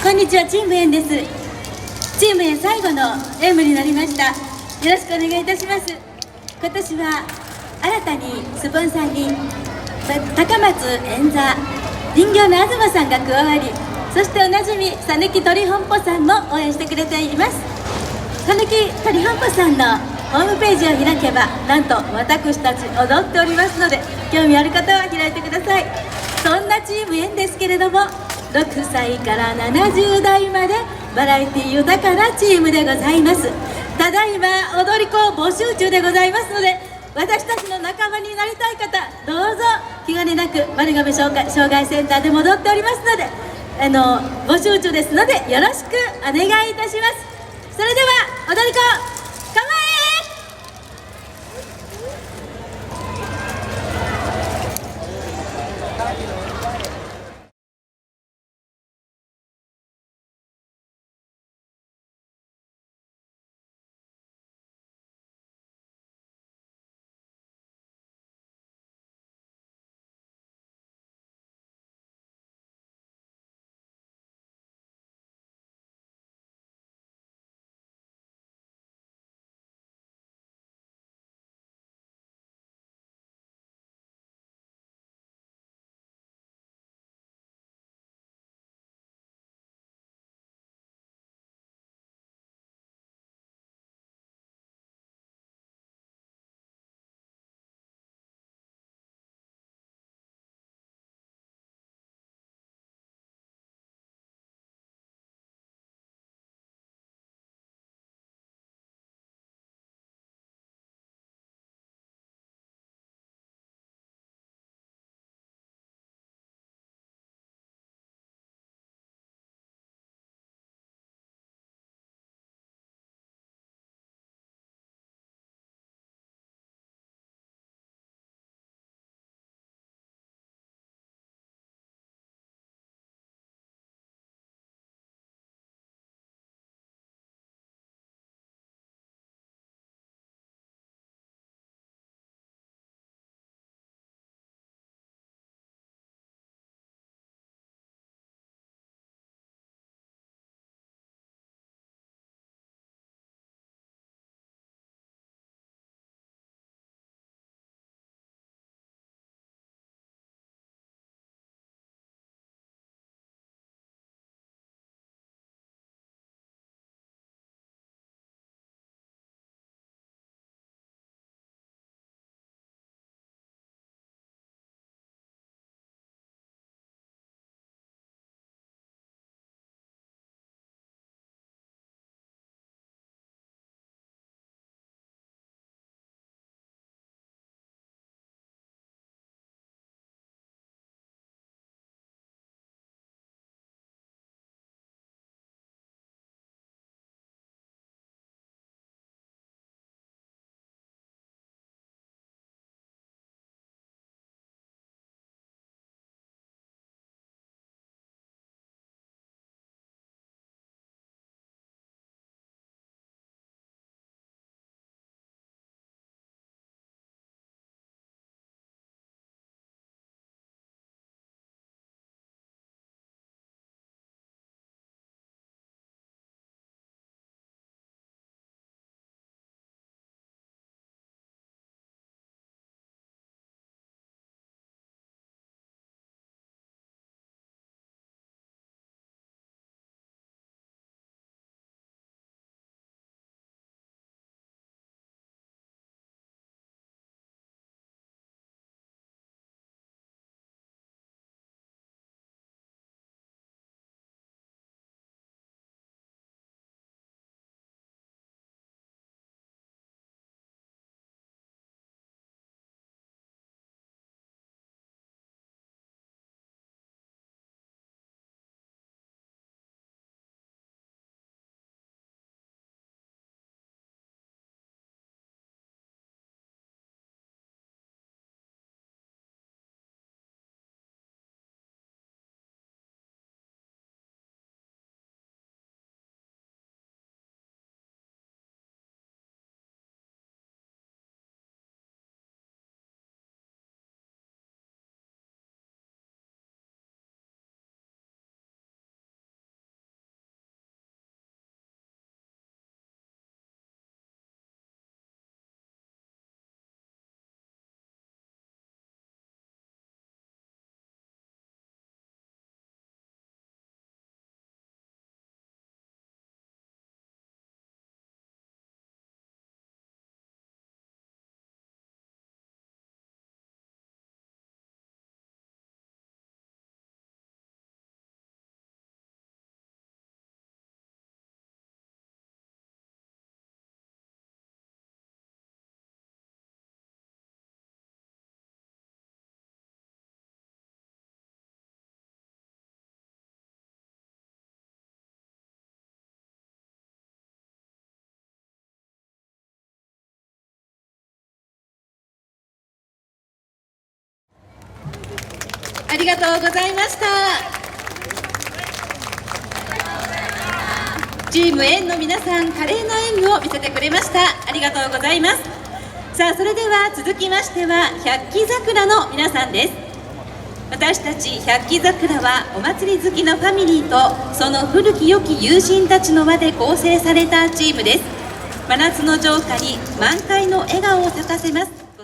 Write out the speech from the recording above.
こんにちは、チームエンです。チームエン最後の演舞になりました。よろしくお願いいたします。今年は新たにスポンサーに高松演座人形の東さんが加わり、そしておなじみさぬき鳥本舗さんも応援してくれています。さぬき鳥本舗さんのホームページを開けば、なんと私たち踊っておりますので、興味ある方は開いてください。そんなチームエンですけれども、6歳から70代までバラエティ豊かなチームでございます。ただいま踊り子を募集中でございますので、私たちの仲間になりたい方、どうぞ気兼ねなく丸亀障害センターで戻っておりますので、募集中ですのでよろしくお願いいたします。それでは踊り子ありがとうございました。チーム縁の皆さん、華麗な演舞を見せてくれました。ありがとうございます。さあ、それでは続きましては百鬼桜の皆さんです。私たち百鬼桜はお祭り好きのファミリーとその古き良き友人たちの輪で構成されたチームです。真夏の城下に満開の笑顔を咲かせます。